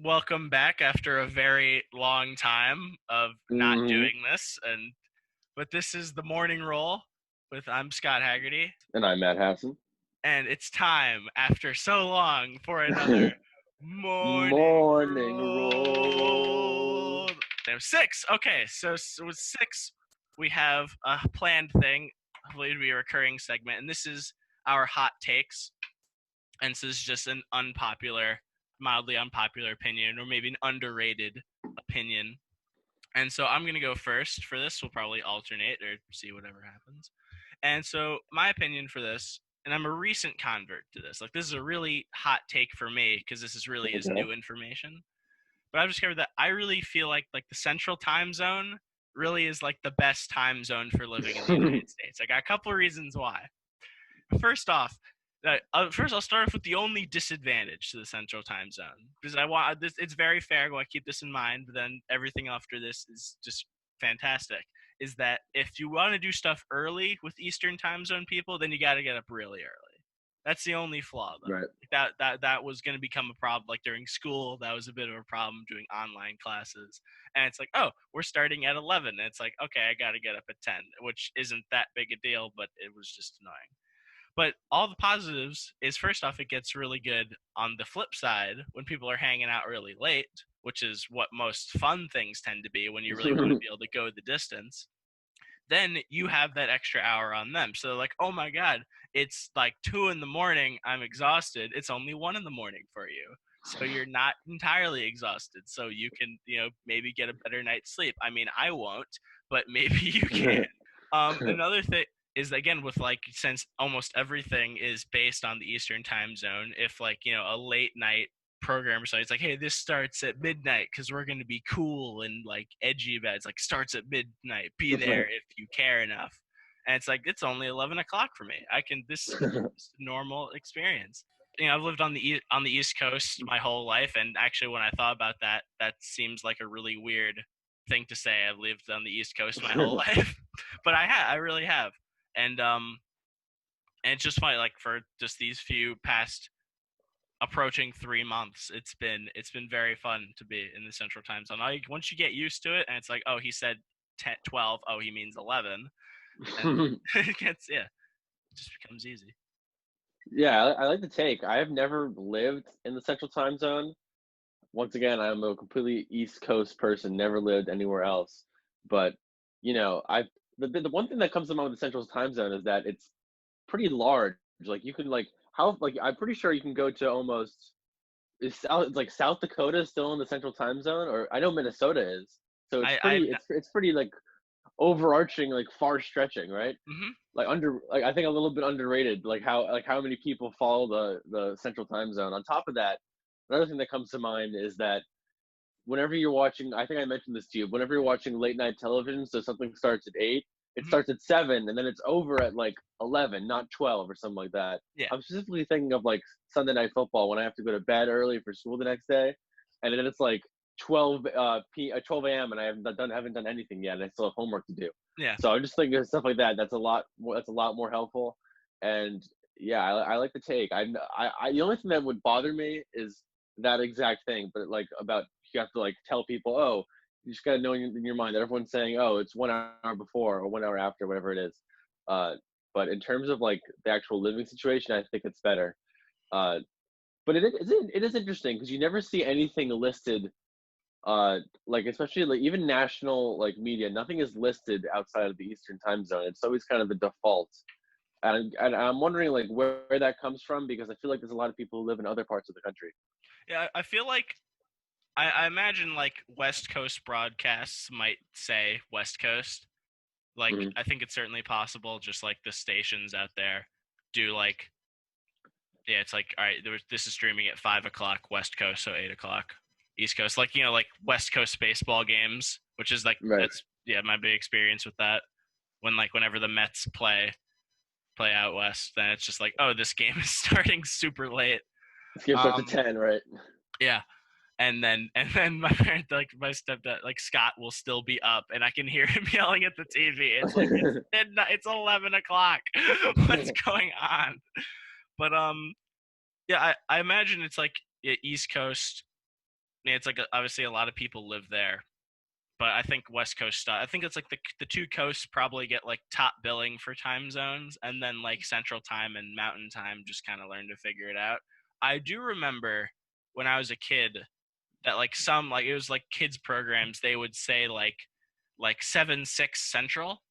welcome back after a very long time of not hmm doing this. But this is the morning roll with I'm Scott Haggerty, And I'm Matt Hassan. and it's time after so long for another morning Morning roll. roll. There six. Okay, so with six, we have a planned thing. Hopefully, it'll be a recurring segment, and this is our hot takes. And this is just an mildly unpopular opinion, or maybe an underrated opinion. And so I'm going to go first for this. We'll probably alternate or see whatever happens. And so my opinion for this, and I'm a recent convert to this. Like, this is a really hot take for me because this is really is Okay. new information. But I've discovered that I really feel like the central time zone really is like the best time zone for living in the United States. I got a couple of reasons why. First off, first I'll start off with the only disadvantage to the central time zone because I want this. It's very fair. I want to keep this in mind. But then everything after this is just fantastic. Is that if you want to do stuff early with Eastern time zone people, then you got to get up really early. That's the only flaw, though. Right. That was going to become a problem. Like during school, that was a bit of a problem doing online classes. And it's like, oh, we're starting at 11. And it's like, okay, I got to get up at 10, which isn't that big a deal, but it was just annoying. But all the positives is first off, it gets really good on the flip side when people are hanging out really late, which is what most fun things tend to be when you really want to be able to go the distance. Then you have that extra hour on them. So like, oh my God, it's like 2 in the morning. I'm exhausted. It's only 1 in the morning for you. So you're not entirely exhausted. So you can, maybe get a better night's sleep. I mean, I won't, but maybe you can. Another thing is again with like since almost everything is based on the Eastern time zone, if like a late night program or something, it's like, hey, this starts at midnight because we're going to be cool and like edgy about it. It's like starts at midnight. Be there if you care enough. And it's like it's only 11 o'clock for me. I can this normal experience. I've lived on the East Coast my whole life, and actually, when I thought about that, that seems like a really weird thing to say. I've lived on the East Coast my whole life, but I really have, and and it's just funny. Like for just these few past approaching 3 months, it's been very fun to be in the Central Time Zone. Like once you get used to it, and it's like, oh, he said 10, 12. Oh, he means 11, and it gets it just becomes easy. Yeah, I like the take. I have never lived in the Central Time Zone. Once again, I'm a completely East Coast person, never lived anywhere else. But, I've the one thing that comes to mind with the Central Time Zone is that it's pretty large. Like you can I'm pretty sure you can go to almost like South Dakota is still in the Central Time Zone, or I know Minnesota is. So it's I pretty like overarching, like far stretching, right? mm-hmm. Like I think a little bit underrated, like how many people follow the Central Time Zone. On top of that, another thing that comes to mind is that whenever you're watching, I think I mentioned this to you, whenever you're watching late night television, so something starts at 8, it Mm-hmm. starts at 7, and then it's over at like 11, not 12 or something like that. Yeah. I'm specifically thinking of like Sunday Night Football when I have to go to bed early for school the next day, and then it's like 12 a.m. and haven't done anything yet, and I still have homework to do. Yeah. So I'm just thinking of stuff like that. That's a lot more helpful, and yeah, I like the take. The only thing that would bother me is that exact thing, but like about you have to like tell people, oh, you just got to know in your mind that everyone's saying, oh, it's 1 hour before or 1 hour after, whatever it is. Uh, but in terms of like the actual living situation, I think it's better. Uh, but it is interesting because you never see anything listed, like especially like even national like media, nothing is listed outside of the Eastern time zone. It's always kind of the default. And I'm wondering like where that comes from because I feel like there's a lot of people who live in other parts of the country. Yeah. I feel like I imagine like West Coast broadcasts might say West Coast. Like hmm I think it's certainly possible. Just like the stations out there do like, yeah, it's like, all right, this is streaming at 5 o'clock West Coast, so 8 o'clock East Coast. Like like West Coast baseball games, which is like Right. that's yeah my big experience with that. Whenever the Mets play out west, then it's just like, oh, this game is starting super late. This game starts at Um, 10, right? yeah, and then my parent, like my stepdad, like Scott, will still be up, and I can hear him yelling at the TV. It's like it's midnight, it's 11 o'clock. What's going on? But yeah, I imagine it's like, yeah, East Coast. Yeah, it's like obviously a lot of people live there, but I think West Coast stuff. I think it's like the two coasts probably get like top billing for time zones, and then like Central Time and Mountain Time just kind of learn to figure it out. I do remember when I was a kid that like some like it was like kids programs they would say like 7-6 Central,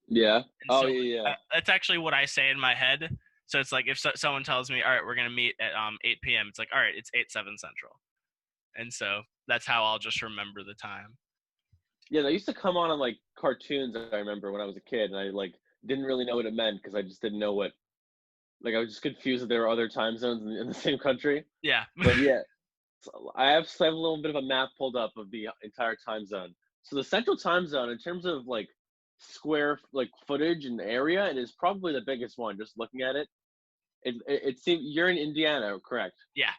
Yeah. and Oh so yeah, yeah. that's actually what I say in my head. So it's like if someone tells me, all right, we're gonna meet at 8 p.m. It's like, all right, it's 8-7 Central, and so that's how I'll just remember the time. Yeah, they used to come on like cartoons. I remember when I was a kid, and I like didn't really know what it meant because I just didn't know what. Like I was just confused that there were other time zones in the same country. Yeah. But yeah, so I have a little bit of a map pulled up of the entire time zone. So the central time zone, in terms of like square like footage and area, it is probably the biggest one. Just looking at it, it seems you're in Indiana, correct? Yeah.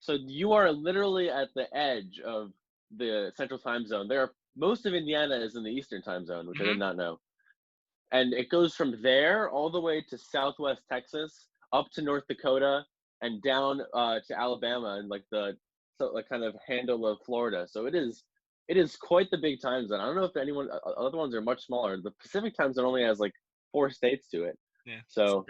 So you are literally at the edge of the central time zone. Most of Indiana is in the eastern time zone, which I Hmm. did not know. And it goes from there all the way to southwest Texas, up to North Dakota, and down to Alabama and like the so like kind of handle of Florida. So it is quite the big time zone. I don't know if anyone other ones are much smaller. The Pacific time zone only has like 4 states to it. Yeah. It's So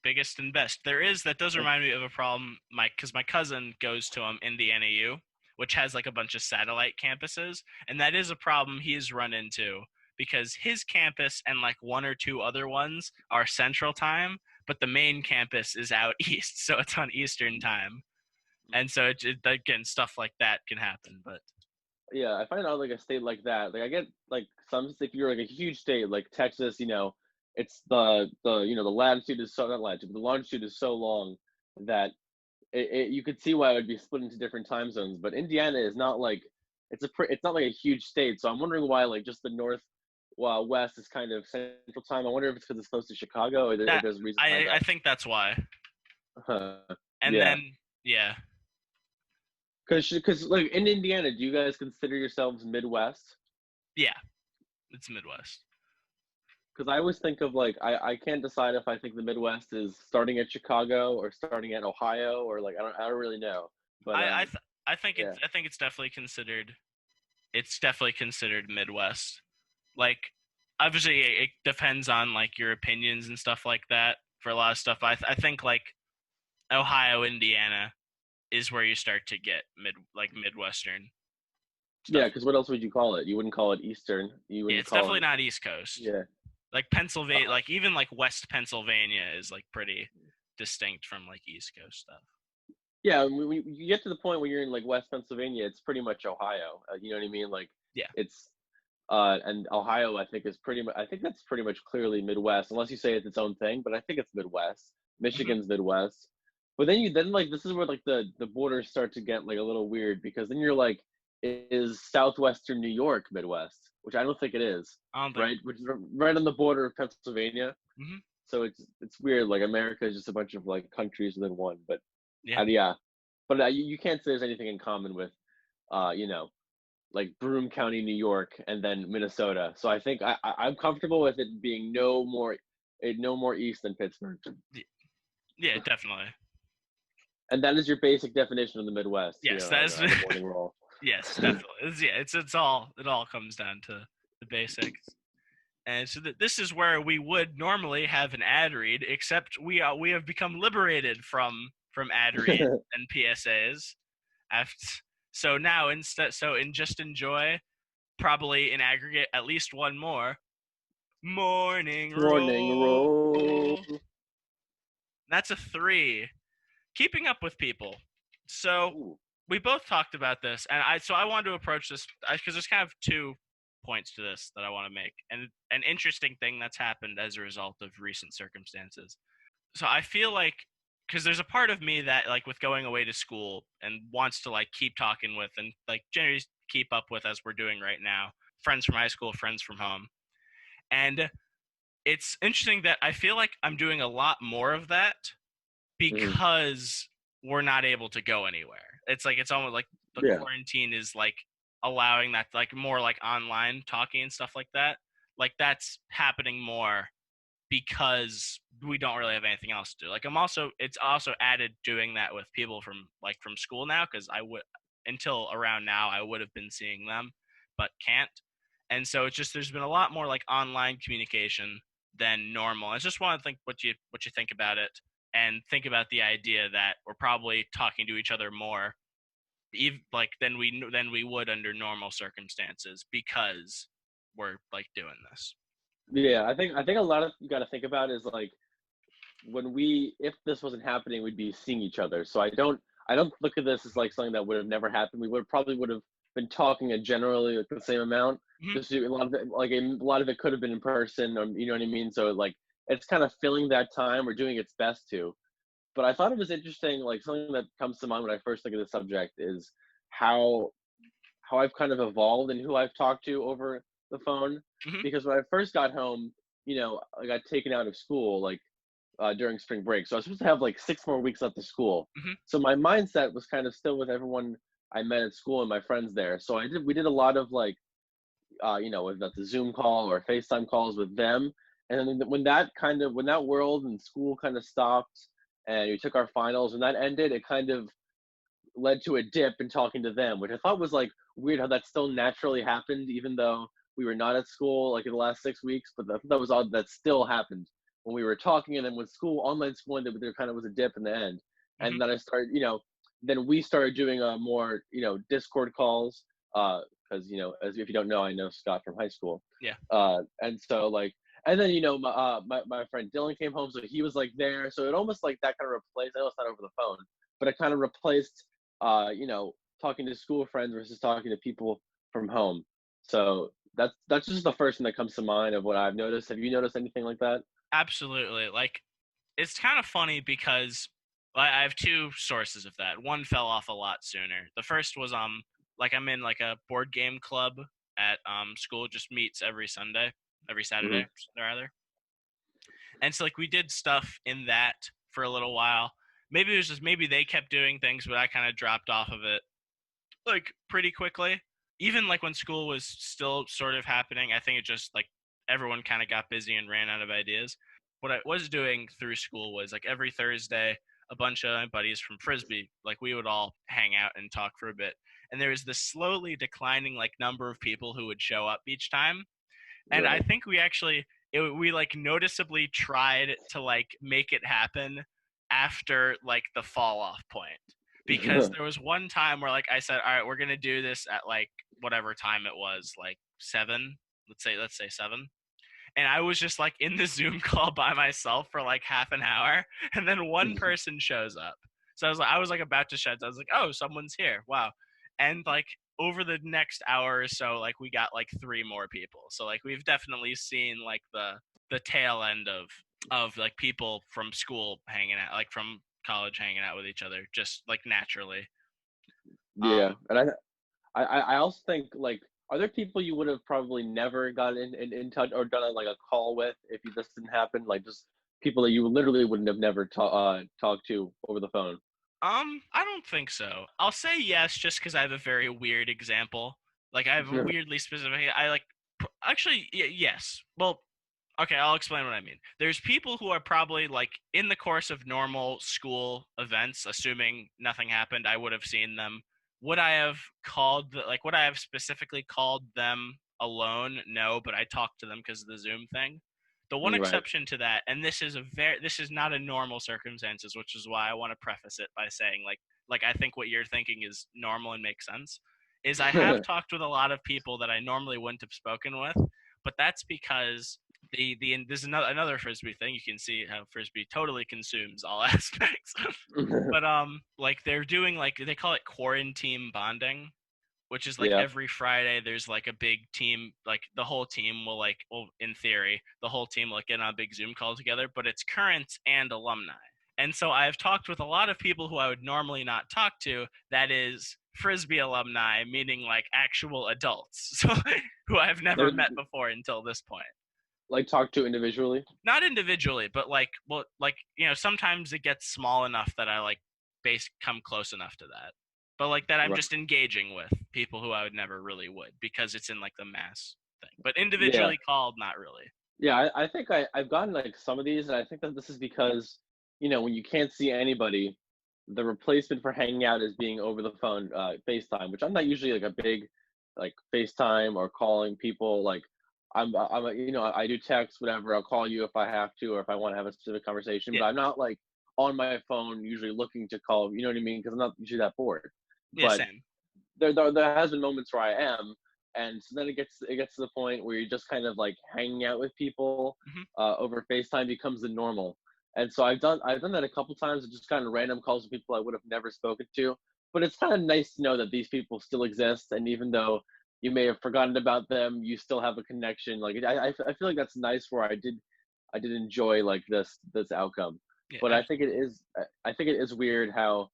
biggest and best. That does remind me of a problem, Mike, because my cousin goes to Indiana U, which has like a bunch of satellite campuses, and that is a problem he's run into because his campus and like one or two other ones are Central Time, but the main campus is out east, so it's on Eastern Time, and so again stuff like that can happen. But yeah, I find out like a state like that. Like I get like some if you're like a huge state like Texas, it's the latitude is so not latitude, but the longitude is so long that you could see why it would be split into different time zones. But Indiana is not like it's not like a huge state. So I'm wondering why like just the north while west is kind of central time. I wonder if it's because it's close to Chicago or if that there's a reason behind I that. think that's why. Huh. And Yeah. then yeah, Because like in Indiana, do you guys consider yourselves Midwest? yeah, it's Midwest. Because I always think of like I can't decide if I think the Midwest is starting at Chicago or starting at Ohio or like I don't really know. But I I th- yeah, I think it's definitely considered. It's definitely considered Midwest. Like obviously it depends on like your opinions and stuff like that for a lot of stuff. I think like Ohio, Indiana is where you start to get Midwestern yeah. stuff. Because what else would you call it? You wouldn't call it Eastern. You Yeah, wouldn't it's call definitely it. not East Coast. Yeah. Like Pennsylvania, Uh, like even like West Pennsylvania is like pretty distinct from like East Coast stuff. yeah. When you get to the point where you're in like West Pennsylvania, it's pretty much Ohio. You know what I mean? Like Yeah. it's and Ohio, I think is pretty much. I think that's pretty much clearly Midwest, unless you say it's its own thing. But I think it's Midwest. Hmm. Michigan's Midwest. But then like this is where like the borders start to get like a little weird because then you're like, is southwestern New York Midwest? Which I don't think it is, I don't think. right? Which is right on the border of Pennsylvania. Hmm. So it's weird. Like America is just a bunch of like countries within one. But Yeah. yeah, but you can't say there's anything in common with, uh, you know, like Broome County, New York, and then Minnesota. So I think I'm comfortable with it being no more east than Pittsburgh, Yeah, definitely. and that is your basic definition of the Midwest. Yes, that is. On the morning roll. Yes, definitely. Yeah, it's all it all comes down to the basics. And so this is where we would normally have an ad read, except we have become liberated from ad reads and PSAs. After, so now instead, so in just enjoy probably in aggregate at least one more morning Morning roll. roll. That's a 3. Keeping up with people. So Ooh. we both talked about this, and I wanted to approach this because there's kind of 2 points to this that I want to make, and an interesting thing that's happened as a result of recent circumstances. So I feel like because there's a part of me that like with going away to school and wants to like keep talking with and like generally keep up with as we're doing right now, friends from high school, friends from home, and it's interesting that I feel like I'm doing a lot more of that Mhm. because we're not able to go anywhere. It's like it's almost like the Yeah. quarantine is like allowing that like more like online talking and stuff like that. Like that's happening more because we don't really have anything else to do. Like it's also added doing that with people from school now because I would until around now I would have been seeing them, but can't. And so it's just there's been a lot more like online communication than normal. I just want to think what you think about it, and think about the idea that we're probably talking to each other more, even like than we would under normal circumstances, because we're like doing this. Yeah, I think a lot of you got to think about is like when we if this wasn't happening, we'd be seeing each other. So I don't look at this as like something that would have never happened. We would have been talking at generally like the same amount. Hmm. Just a lot of it, like a lot of it could have been in person, or you know what I mean. So like it's kind of filling that time or doing its best to. But I thought it was interesting. Like something that comes to mind when I first think of the subject is how how I've kind of evolved and who I've talked to over the phone. Hmm. Because when I first got home, I got taken out of school like during spring break, so I was supposed to have like 6 more weeks left of school. Hmm. So my mindset was kind of still with everyone I met at school and my friends there. So we did a lot of like whether that's a Zoom call or FaceTime calls with them. And then when that world and school kind of stopped and we took our finals and that ended, it kind of led to a dip in talking to them, which I thought was like weird how that still naturally happened, even though we were not at school like in the last 6 weeks. But that was odd that still happened when we were talking, and then with school, online school ended, there kind of was a dip in the end. Hmm. And then then we started doing more, Discord calls, because as if you don't know, I know Scott from high school, Yeah. and so like. And then my friend Dylan came home, so he was like there. So it almost like that kind of replaced. I know it's not over the phone, but it kind of replaced talking to school friends versus talking to people from home. So that's just the first thing that comes to mind of what I've noticed. Have you noticed anything like that? Absolutely. Like, it's kind of funny because I have two sources of that. One fell off a lot sooner. The first was like I'm in like a board game club at school, just meets every Sunday, every Hmm. Saturday rather. And so like we did stuff in that for a little while. Maybe it was just maybe they kept doing things, but I kind of dropped off of it like pretty quickly. Even like when school was still sort of happening, I think it just like everyone kind of got busy and ran out of ideas. What I was doing through school was like every Thursday, a bunch of my buddies from Frisbee, like we would all hang out and talk for a bit. And there was this slowly declining like number of people who would show up each time. And I Right. think we like noticeably tried to like make it happen after like the fall off point, because there was one time where like I said, all right, we're gonna do this at like whatever time it was, like 7, let's say 7. And I was just like in the Zoom call by myself for like half an hour, and then one person shows up. So I was like about to shut. I was like, oh, someone's here. Wow. And like over the next hour or so, like we got like 3 more people. So like we've definitely seen like the tail end of like people from school hanging out, like from college hanging out with each other, just like naturally. Yeah, Um, and I also think like are there people you would have probably never got in touch or done like a call with if this didn't happen? Like just people that you literally wouldn't have never talked to over the phone. I don't think so. I'll say yes just because I have a very weird example. Like I have a weirdly specific. I like actually yes. Well, okay, I'll explain what I mean. There's people who are probably like in the course of normal school events, assuming nothing happened, I would have seen them. Would I have would I have specifically called them alone? No, but I talked to them because of the Zoom thing. The one Right. exception to that, and this is not a normal circumstances, which is why I want to preface it by saying like I think what you're thinking is normal and makes sense, is I have talked with a lot of people that I normally wouldn't have spoken with, but that's because there's another Frisbee thing. You can see how Frisbee totally consumes all aspects. But like they're doing like they call it quarantine bonding, which is like Yeah. every Friday there's like a big team, like the whole team will like, well, in theory, the whole team will like get on a big Zoom call together, but it's currents and alumni. And so I've talked with a lot of people who I would normally not talk to, that is Frisbee alumni, meaning like actual adults, so who I've never Like, met before until this point. like talk to individually. Not individually, but like, well, like, sometimes it gets small enough that I like base come close enough to that. But like that I'm Right. just engaging with people who I would never really would, because it's in like the mass thing. But Yeah. individually called, not really. Yeah. I think I've gotten like some of these, and I think that this is because when you can't see anybody, the replacement for hanging out is being over the phone, FaceTime, which I'm not usually like a big like FaceTime or calling people. Like I do text, whatever. I'll call you if I have to or if I want to have a specific conversation. Yeah. But I'm not like on my phone usually looking to call. You know what I mean? Because I'm not usually that bored. Yeah, But same. there has been moments where I am, and so then it gets to the point where you're just kind of like hanging out with people Hmm. over FaceTime becomes the normal. And so I've done that a couple times, just kind of random calls with people I would have never spoken to. But it's kind of nice to know that these people still exist, and even though you may have forgotten about them, you still have a connection. Like I feel like that's nice where I did enjoy like this outcome. Yeah, But absolutely. I think it is weird how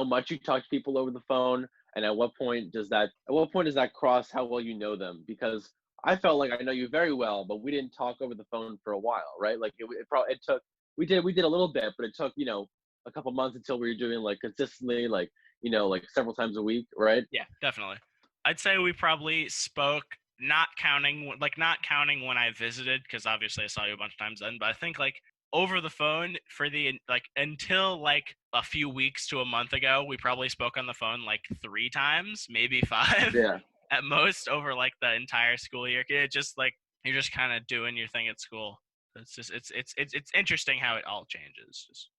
much you talk to people over the phone, and at what point does that cross how well you know them? Because I felt like I know you very well, but we didn't talk over the phone for a while, right? Like it probably it took we did a little bit, but it took a couple months until we were doing like consistently, like like several times a week, right? Yeah, definitely. I'd say we probably spoke, not counting when I visited, because obviously I saw you a bunch of times then. But I think like over the phone for the like until like a few weeks to a month ago, we probably spoke on the phone like 3 times, maybe five Yeah, at most over like the entire school year. It just like you're just kind of doing your thing at school. It's interesting how it all changes. Just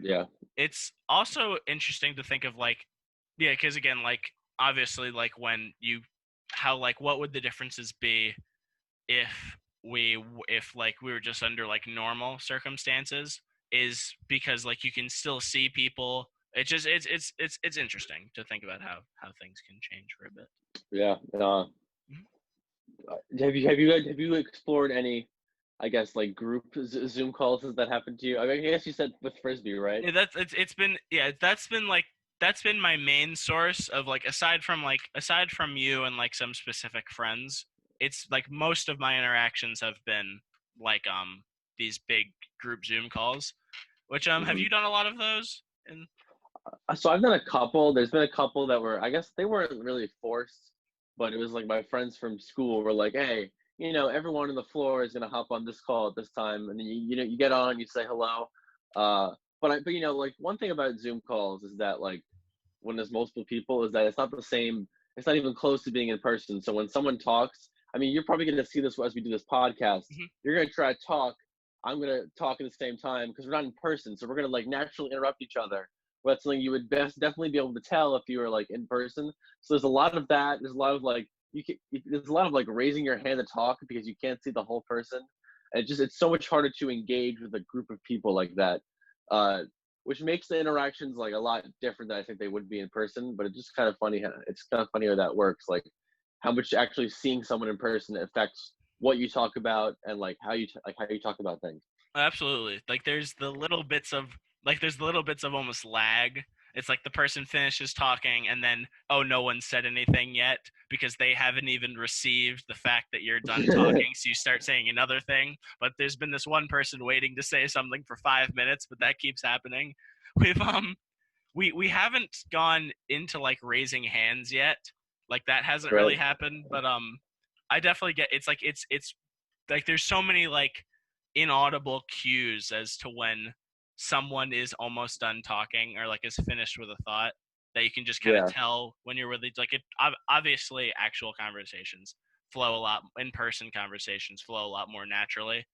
yeah. it's also interesting to think of like, yeah, because again, like obviously like when you how like what would the differences be if if like we were just under like normal circumstances, is because like you can still see people. It just it's interesting to think about how things can change for a bit. Yeah. Mhm. Have you explored any, I guess, like group Zoom calls? Has that happened to you? I mean, I guess you said with frisbee, right? Yeah, it's been, yeah, that's been my main source of like, aside from you and like some specific friends, it's like most of my interactions have been like these big group Zoom calls. Which have Hmm. you done a lot of those? And So I've done a couple. There's been a couple that were, I guess, they weren't really forced, but it was like my friends from school were like, "Hey, everyone on the floor is gonna hop on this call at this time," and then you get on, you say hello. But like one thing about Zoom calls is that like when there's multiple people is that it's not the same. It's not even close to being in person. So when someone talks, I mean, you're probably going to see this as we do this podcast. mhm. You're going to try to talk. I'm going to talk at the same time because we're not in person. So we're going to like naturally interrupt each other. Well, that's something you would best definitely be able to tell if you were like in person. So there's a lot of that. There's a lot of like there's a lot of like raising your hand to talk because you can't see the whole person. And it's so much harder to engage with a group of people like that. Uh, which makes the interactions like a lot different than I think they would be in person. But it's kind of funny how that works. Like how much actually seeing someone in person affects what you talk about and like how you talk about things. Absolutely. There's the little bits of almost lag. It's like the person finishes talking and then, oh, no one said anything yet because they haven't even received the fact that you're done talking. So you start saying another thing, but there's been this one person waiting to say something for 5 minutes, but that keeps happening. We've we haven't gone into like raising hands yet. Like that hasn't Right. really happened, but I definitely get, it's like there's so many like inaudible cues as to when someone is almost done talking or like is finished with a thought, that you can just kind of Yeah. tell when you're really like it. Obviously actual conversations flow a lot, in person conversations flow a lot more naturally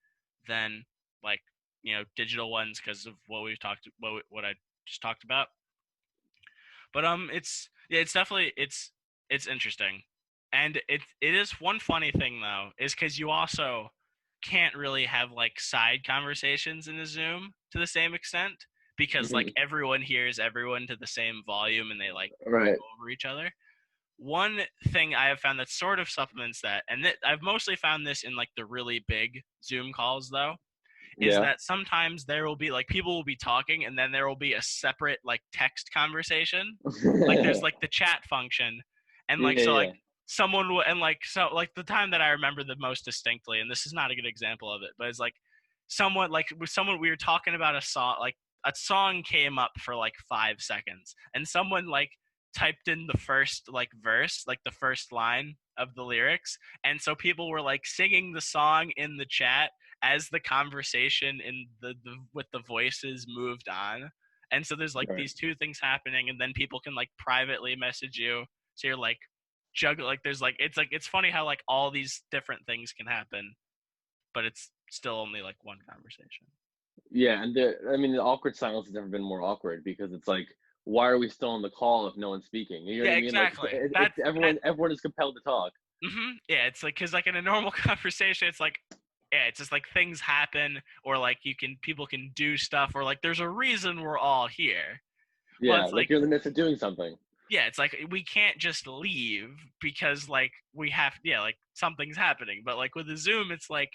than like digital ones, because of what I just talked about. But it's, yeah, it's definitely, it's interesting. And it is one funny thing though, is because you also can't really have like side conversations in a Zoom to the same extent, because like Hmm. everyone hears everyone to the same volume and they like Right. go over each other. One thing I have found that sort of supplements that, and I've mostly found this in like the really big Zoom calls though, is Yeah. that sometimes there will be like people will be talking and then there will be a separate like text conversation. Like there's like the chat function, and like Yeah. so like Yeah. someone will, and like so like the time that I remember the most distinctly, and this is not a good example of it, but it's like someone like with someone we were talking about a song, like a song came up for like 5 seconds and someone like typed in the first like verse, like the first line of the lyrics, and so people were like singing the song in the chat as the conversation in the with the voices moved on. And so there's like Right. these two things happening, and then people can like privately message you. So you're like juggle like there's like it's funny how like all these different things can happen, but it's still only like one conversation. Yeah, and the awkward silence has never been more awkward because it's like, why are we still on the call if no one's speaking? You know what Yeah, I mean? Like, exactly. it's That everyone is compelled to talk. yeah, it's like because like in a normal conversation, it's like yeah, it's just like things happen, or like people can do stuff, or like there's a reason we're all here. Well, Yeah, it's like like you're in the midst of doing something. yeah, it's like we can't just leave because like we have yeah, like something's happening. But like with the Zoom, it's like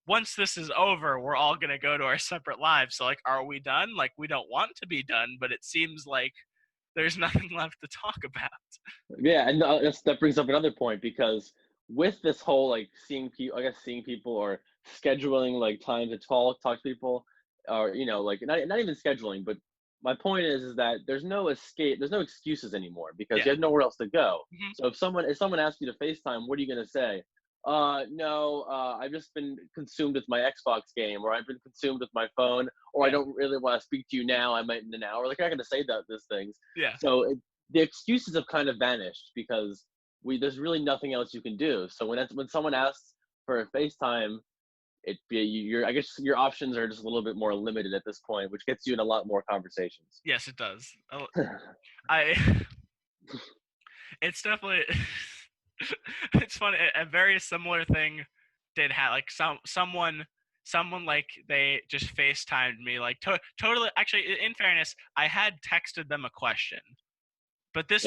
once this is over, we're all gonna go to our separate lives. So like, are we done? Like we don't want to be done, but it seems like there's nothing left to talk about. Yeah, and that brings up another point because with this whole like seeing people, I guess seeing people or scheduling like time to talk to people, or like not even scheduling, but my point is that there's no escape, there's no excuses anymore because you Yeah. have nowhere else to go. Hmm. So if someone asks you to FaceTime, what are you gonna say? No, I've just been consumed with my Xbox game, or I've been consumed with my phone, or I Yeah. don't really want to speak to you now. I might in an hour. Like, you're not gonna say those things. Yeah. So the excuses have kind of vanished because there's really nothing else you can do. So when someone asks for a FaceTime, I guess your options are just a little bit more limited at this point, which gets you in a lot more conversations. Yes, it does. I it's definitely it's funny. A very similar thing did have like someone like they just FaceTimed me like totally. Actually, in fairness, I had texted them a question, but Yeah,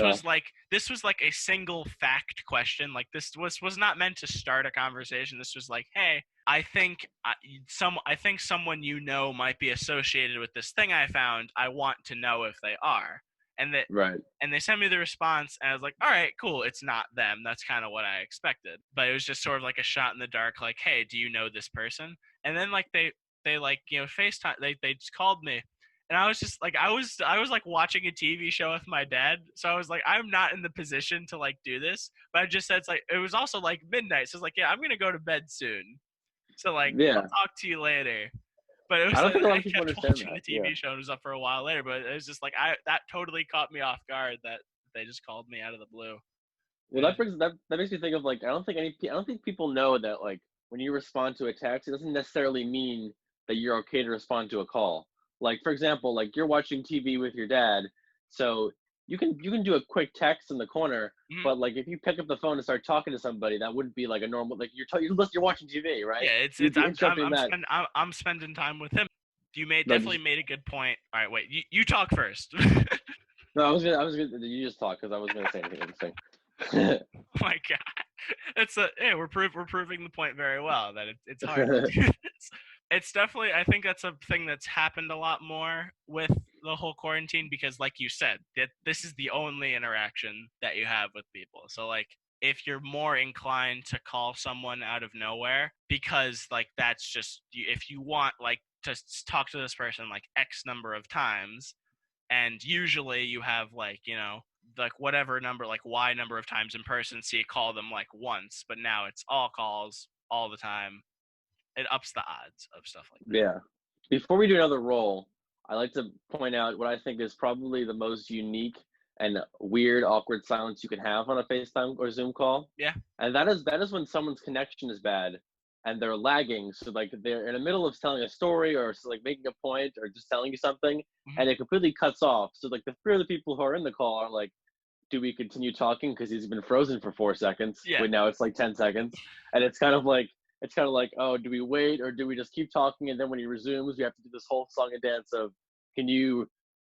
this was like a single fact question. Like this was not meant to start a conversation. This was like, hey, I think someone might be associated with this thing I found. I want to know if they are. And that right. and they sent me the response, and I was like, all right, cool, it's not them. That's kind of what I expected. But it was just sort of like a shot in the dark, like, hey, do you know this person? And then like they like FaceTime, they just called me, and I was just like, I was like watching a TV show with my dad, so I was like, I'm not in the position to like do this. But I just said, it's like, it was also like midnight, so I was like, yeah, I'm gonna go to bed soon, so like I'll Yeah, talk to you later. But it I was don't like think a lot I of people kept understand watching that. the Yeah. TV show, and it was up for a while later. But it was just like I that totally caught me off guard that they just called me out of the blue. Well, Yeah. that makes me think of like I don't think people know that like when you respond to a text, it doesn't necessarily mean that you're okay to respond to a call. Like for example, like you're watching TV with your dad, so you can do a quick text in the corner, Mhm. but like if you pick up the phone and start talking to somebody, that wouldn't be like a normal like you're watching TV, right? Yeah, You'd be interrupting that. I'm spending time with him. You No, definitely made a good point. All right, wait, you talk first. no, I was gonna you just talk because I wasn't gonna say anything interesting. Oh my god, it's a hey, we're proving the point very well that it's hard to do this. It's definitely, I think that's a thing that's happened a lot more with the whole quarantine because, like you said, that this is the only interaction that you have with people. So like, if you're more inclined to call someone out of nowhere because like that's just if you want like to talk to this person like X number of times, and usually you have like like whatever number, like Y number of times in person, so you call them like once, but now it's all calls all the time. It ups the odds of stuff like that. Yeah. Before we do another roll, I like to point out what I think is probably the most unique and weird, awkward silence you can have on a FaceTime or Zoom call. Yeah. And that is when someone's connection is bad and they're lagging. So like they're in the middle of telling a story or like making a point or just telling you something Hmm. and it completely cuts off. So like the three of the people who are in the call are like, do we continue talking because he's been frozen for 4 seconds? Yeah. Wait, now it's like 10 seconds, and it's kind of like, oh, do we wait or do we just keep talking? And then when he resumes, we have to do this whole song and dance of, can you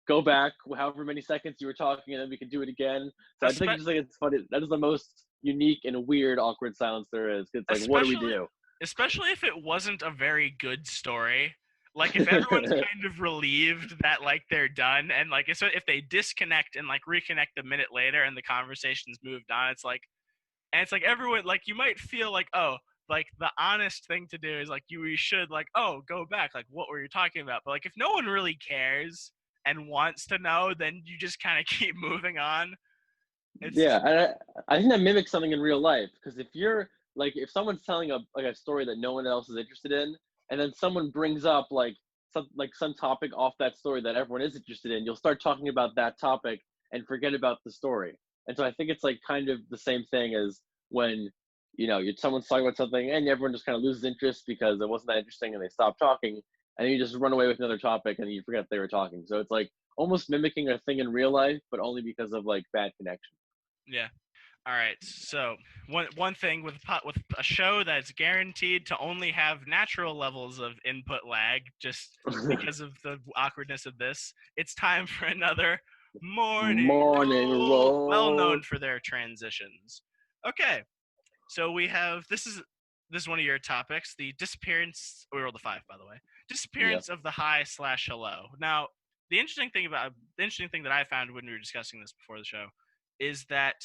go back however many seconds you were talking, and then we can do it again. So I think Espe- just like it's funny. That is the most unique and weird, awkward silence there is. It's like, what do we especially do? especially if it wasn't a very good story. Like if everyone's kind of relieved that like they're done, and like if they disconnect and like reconnect a minute later and the conversation's moved on, it's like everyone, like you might feel like, oh, like the honest thing to do is like you should like, oh, go back, like what were you talking about? But like if no one really cares and wants to know, then you just kind of keep moving on. It's Yeah, just and I think that mimics something in real life because if you're like if someone's telling a story that no one else is interested in, and then someone brings up like some topic off that story that everyone is interested in, you'll start talking about that topic and forget about the story. And so I think it's like kind of the same thing as when someone's talking about something and everyone just kind of loses interest because it wasn't that interesting and they stop talking, and then you just run away with another topic and you forget they were talking. So it's like almost mimicking a thing in real life, but only because of like bad connection. Yeah. All right. So one thing with a show that's guaranteed to only have natural levels of input lag, just because of the awkwardness of this, it's time for another morning Morning roll, well roll. known for their transitions. Okay. So we have this is one of your topics, the disappearance. We rolled a 5, by the way. Yeah. Disappearance of the hi slash hello. Now, the interesting thing that I found when we were discussing this before the show is that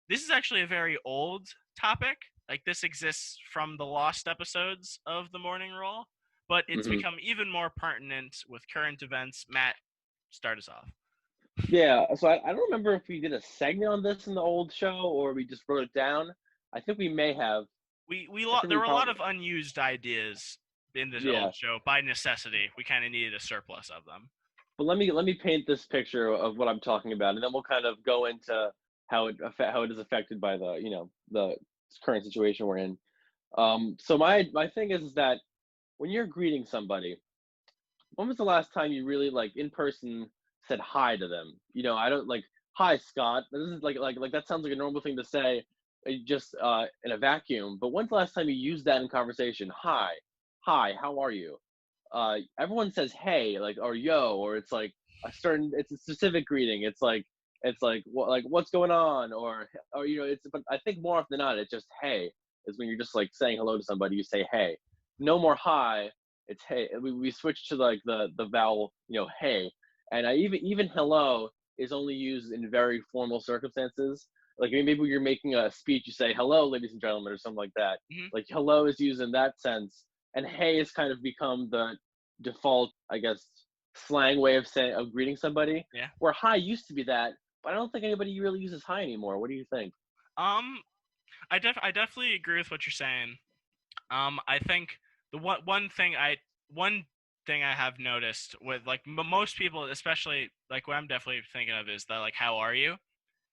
this is actually a very old topic. Like, this exists from the lost episodes of the morning roll, but it's hmm become even more pertinent with current events. Matt, start us off. Yeah. So I don't remember if we did a segment on this in the old show or we just wrote it down. I think we may have. I think There we were a lot probably. of unused ideas in this Yeah. old show by necessity. We kind of needed a surplus of them. But let me paint this picture of what I'm talking about, and then we'll kind of go into how it is affected by the current situation we're in. So my thing is that when you're greeting somebody, when was the last time you really like in person said hi to them? I don't like hi Scott. This is like that sounds like a normal thing to say, just in a vacuum. But when's the last time you used that in conversation? Hi, how are you? Everyone says hey, like or yo, or it's a specific greeting. It's like what's going on, or it's but I think more often than not it's just hey is when you're just like saying hello to somebody, you say hey. No more hi, it's hey. We switched to like the vowel, hey. And I even hello is only used in very formal circumstances. Like maybe you're making a speech, you say hello ladies and gentlemen or something like that. Hmm. Like hello is used in that sense, and hey has kind of become the default, I guess, slang way of greeting somebody. Yeah. Where hi used to be that, but I don't think anybody really uses hi anymore. What do you think? Um, I definitely agree with what you're saying. I think the one thing I have noticed with like most people, especially like what I'm definitely thinking of is that like how are you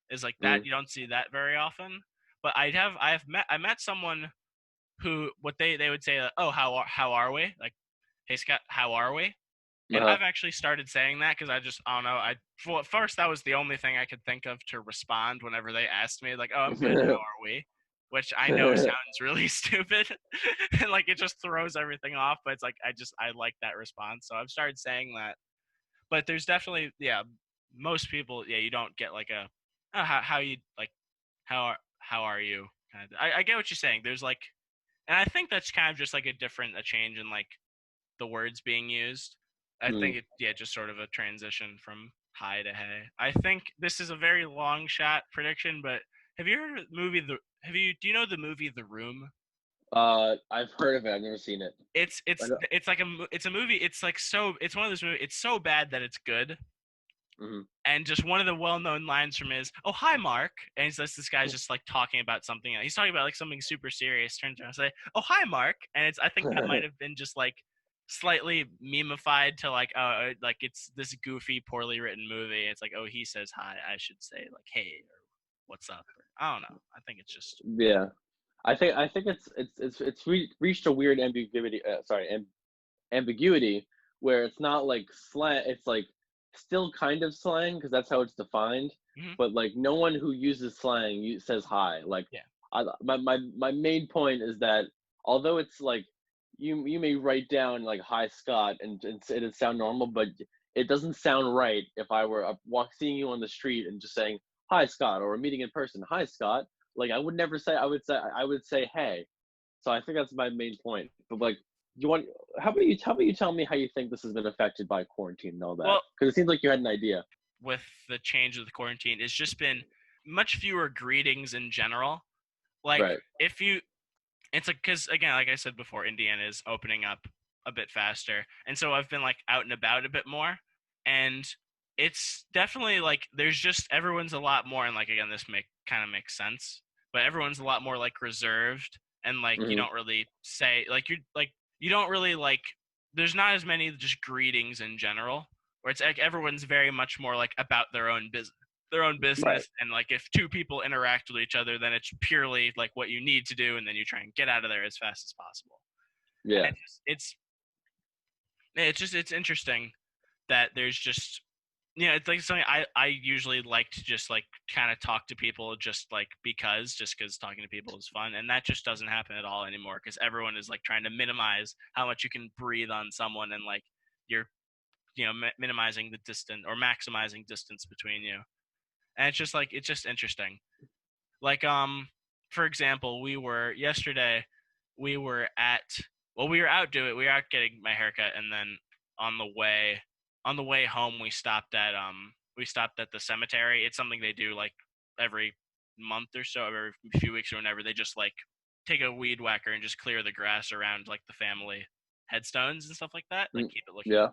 is like that Mm, you don't see that very often. But I met someone who what they would say oh how are we like hey Scott how are we, and uh-huh. I've actually started saying that because I don't know well, at first that was the only thing I could think of to respond whenever they asked me like oh I'm good how are we, which I know sounds really stupid and like it just throws everything off, but it's like I like that response, so I've started saying that. But there's definitely most people you don't get like a oh, how you like how are you kind of I get what you're saying. There's like, and I think that's kind of just like a change in like the words being used. I mm. think just sort of a transition from hi to hey. I think this is a very long shot prediction, but have you heard of the movie do you know the movie The Room? I've heard of it. I've never seen it. I don't, It's like it's a movie. It's like it's one of those movies. It's so bad that it's good. mhm. And just one of the well-known lines from is, "Oh, hi, Mark," and he's just this guy's just like talking about something. He's talking about like something super serious. Turns around and say, "Oh, hi, Mark," and it's I think that might have been just like slightly memeified to like like it's this goofy, poorly written movie. It's like, oh, he says hi, I should say like hey or what's up. Or, I don't know. I think it's just Yeah. I think reached a weird ambiguity where it's not like slang. It's like still kind of slang because that's how it's defined. mhm, But like no one who uses slang says hi. Like yeah, my main point is that although it's like you may write down like hi Scott and it'd sound normal, but it doesn't sound right if I were seeing you on the street and just saying hi Scott, or a meeting in person hi Scott. Like I would never say, I would say hey. So I think that's my main point. But like, you want? How about you tell me how you think this has been affected by quarantine and all that? well, Because it seems like you had an idea. with the change of the quarantine, it's just been much fewer greetings in general. Like Right. if you it's like because again like I said before, Indiana is opening up a bit faster, and so I've been like out and about a bit more, and it's definitely like there's just everyone's a lot more, and like again this make kind of makes sense, but everyone's a lot more like reserved, and like you hmm don't really say like you don't really like there's not as many just greetings in general, where it's like everyone's very much more like about their own Right. business, and like if two people interact with each other, then it's purely like what you need to do, and then you try and get out of there as fast as possible. Yeah. And it's interesting that there's just, it's like something I usually like to just like kind of talk to people just like because talking to people is fun, and that just doesn't happen at all anymore because everyone is like trying to minimize how much you can breathe on someone, and like you're minimizing the distance or maximizing distance between you, and it's just interesting. Like for example, we were at we were out getting my haircut, and then on the way home we stopped at the cemetery. It's something they do like every month or so, every few weeks or whenever. They just like take a weed whacker and just clear the grass around like the family headstones and stuff like that, like Mm, keep it looking. yeah.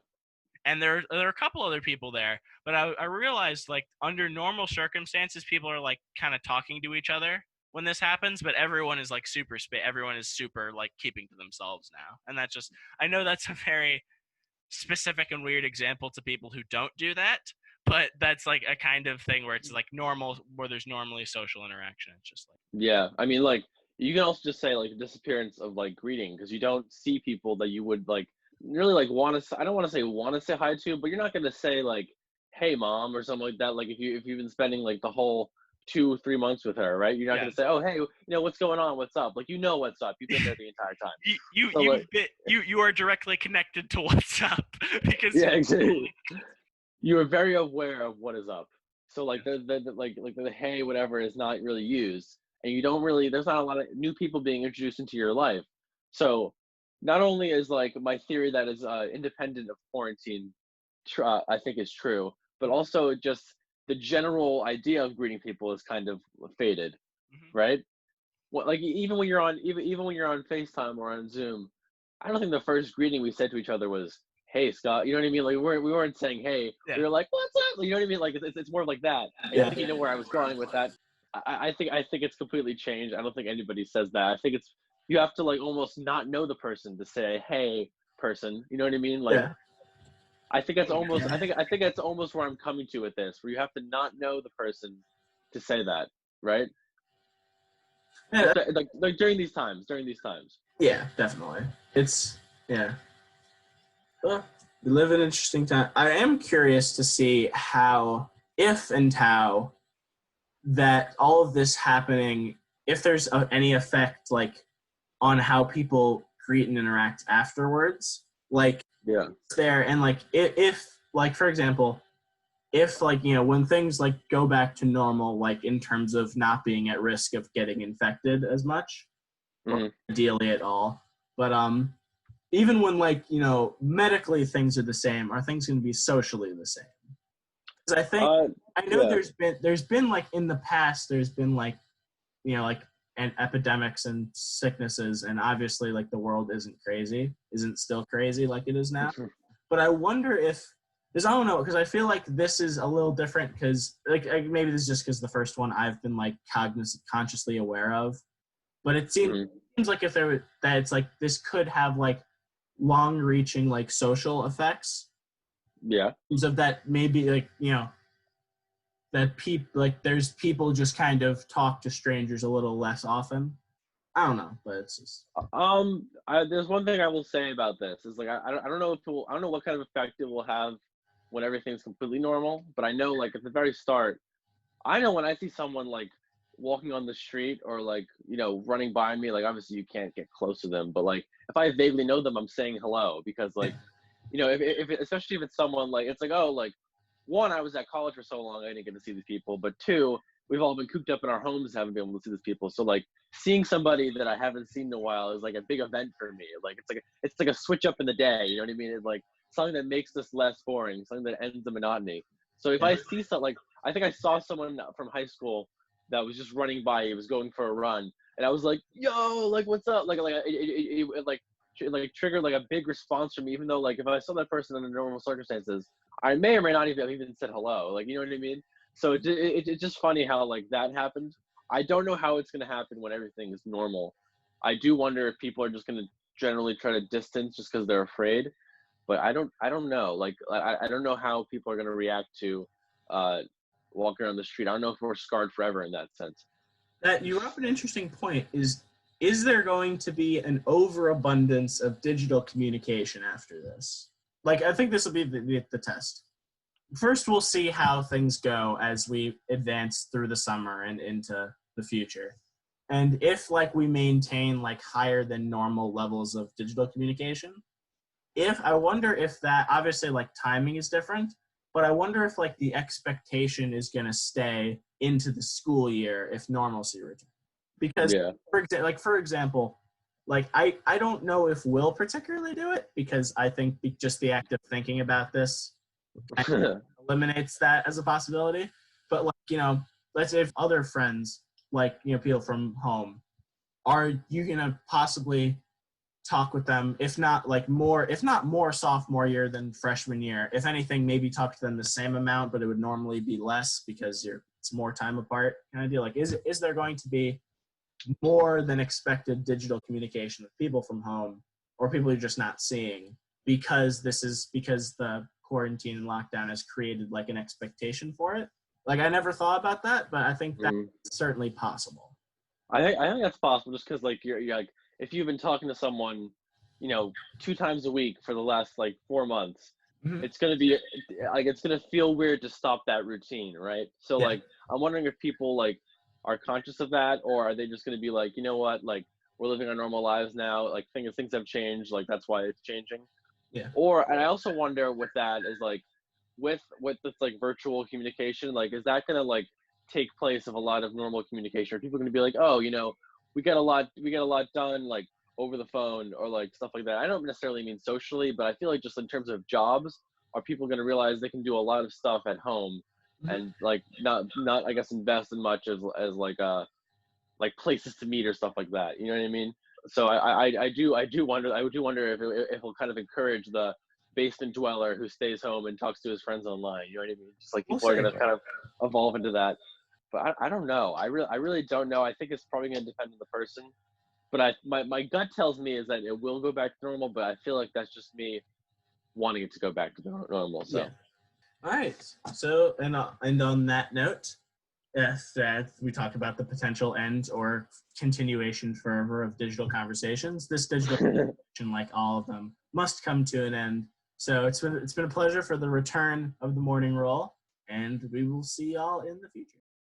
And there are a couple other people there, but I realized like under normal circumstances people are like kind of talking to each other when this happens, but everyone is like everyone is super like keeping to themselves now, and that's just, I know that's a very specific and weird example to people who don't do that, but that's like a kind of thing where it's like normal, where there's normally social interaction. It's just like, Yeah. I mean, like, you can also just say like disappearance of like greeting because you don't see people that you would like really like want to. I don't want to say want to say hi to, but you're not gonna say like, "Hey, mom" or something like that. Like if you've been spending like the whole 2 3 months with her, right? You're not yeah. gonna say, "Oh, hey, what's going on? What's up?" Like what's up. You've been there the entire time. So like, You are directly connected to what's up because yeah, you exactly. You are very aware of what is up. So like yeah. like the hey whatever is not really used, and you don't really there's not a lot of new people being introduced into your life. So not only is like my theory that is independent of quarantine, I think is true, but Mhm, also just the general idea of greeting people is kind of faded, mhm. right? What like even when you're on even when you're on FaceTime or on Zoom, I don't think the first greeting we said to each other was, "Hey, Scott." You know what I mean? Like we weren't saying "Hey." Yeah. We were like, "What's up?" You know what I mean? Like it's more like that. And I Yeah. think you know where I was going with that. I think it's completely changed. I don't think anybody says that. I think it's you have to like almost not know the person to say "Hey, person." You know what I mean? Like Yeah. I think that's almost Yeah. I think that's almost where I'm coming to with this, where you have to not know the person to say that, right? Yeah, Like during these times. yeah, definitely. It's yeah. Well, we live in an interesting time. I am curious to see how, if and how, that all of this happening, if there's any effect, like, on how people greet and interact afterwards. Like, Yeah. there, and, like, if like, for example, if, like, when things, like, go back to normal, like, in terms of not being at risk of getting infected as much, or Hmm. ideally at all. But even when, like, medically things are the same, are things going to be socially the same? Because I know Yeah. there's been like in the past there's been like like and epidemics and sicknesses, and obviously like the world isn't still crazy like it is now. But I wonder if, because I don't know, because I feel like this is a little different because like maybe this is just because the first one I've been like consciously aware of, but it Hmm. seems like if that it's like this could have like long-reaching like social effects Yeah. of that, maybe like that people like there's people just kind of talk to strangers a little less often. I don't know, but it's just There's one thing I will say about this is like I don't know if I don't know what kind of effect it will have when everything's completely normal, but I know like at the very start, I know when I see someone like walking on the street or like running by me, like obviously you can't get close to them, but like if I vaguely know them, I'm saying hello because like especially if it's someone like it's like oh like one I was at college for so long I didn't get to see these people, but two we've all been cooped up in our homes haven't been able to see these people, so like seeing somebody that I haven't seen in a while is like a big event for me. Like it's like a switch up in the day, you know what I mean? It's like something that makes this less boring, something that ends the monotony. So if I yeah, see something like I think I saw someone from high school that was just running by. He was going for a run, and I was like, "Yo, like, what's up?" Like triggered like a big response from me. Even though like if I saw that person under normal circumstances, I may or may not even said hello. Like you know what I mean? So it's just funny how like that happened. I don't know how it's gonna happen when everything is normal. I do wonder if people are just gonna generally try to distance just because they're afraid. But I don't know. Like I don't know how people are gonna react to uh, walking around the street. I don't know if we're scarred forever in that sense. That you brought up an interesting point. Is there going to be an overabundance of digital communication after this? Like, I think this will be the test. First, we'll see how things go as we advance through the summer and into the future. And if like we maintain like higher than normal levels of digital communication, if I wonder if that, obviously like timing is different, but I wonder if like the expectation is going to stay into the school year if normalcy returns. Because Yeah. for example, like I don't know if we'll particularly do it, because I think just the act of thinking about this eliminates that as a possibility. But like, let's say if other friends, like, people from home, are you gonna possibly talk with them, if not more sophomore year than freshman year? If anything, maybe talk to them the same amount, but it would normally be less because it's more time apart kind of deal. Like, is there going to be more than expected digital communication with people from home, or people you're just not seeing because the quarantine and lockdown has created like an expectation for it? Like, I never thought about that, but I think that's Mm. certainly possible. I think that's possible, just because like you're like, if you've been talking to someone, 2 times a week for the last like 4 months, Mhm. it's gonna be like, it's gonna feel weird to stop that routine, right? So Yeah. like I'm wondering if people like are conscious of that, or are they just gonna be like, you know what, like we're living our normal lives now, like things have changed, like that's why it's changing. Yeah. Or, and I also wonder with that is like, with this like virtual communication, like is that gonna like take place of a lot of normal communication? Are people gonna be like, oh, we get a lot done like over the phone, or like stuff like that? I don't necessarily mean socially, but I feel like just in terms of jobs, are people gonna realize they can do a lot of stuff at home, Mhm. and like not I guess invest in much as like places to meet or stuff like that. You know what I mean? So I do wonder if it will kind of encourage the basement dweller who stays home and talks to his friends online. You know what I mean? Just like We'll people are see. gonna kind of evolve into that. But I don't know. I really don't know. I think it's probably gonna depend on the person. But my gut tells me is that it will go back to normal. But I feel like that's just me wanting it to go back to normal. Yeah. So All right. So, and on that note, if we talk about the potential end or continuation forever of digital conversations, this digital conversation, like all of them, must come to an end. So it's been a pleasure for the return of the morning roll, and we will see y'all in the future.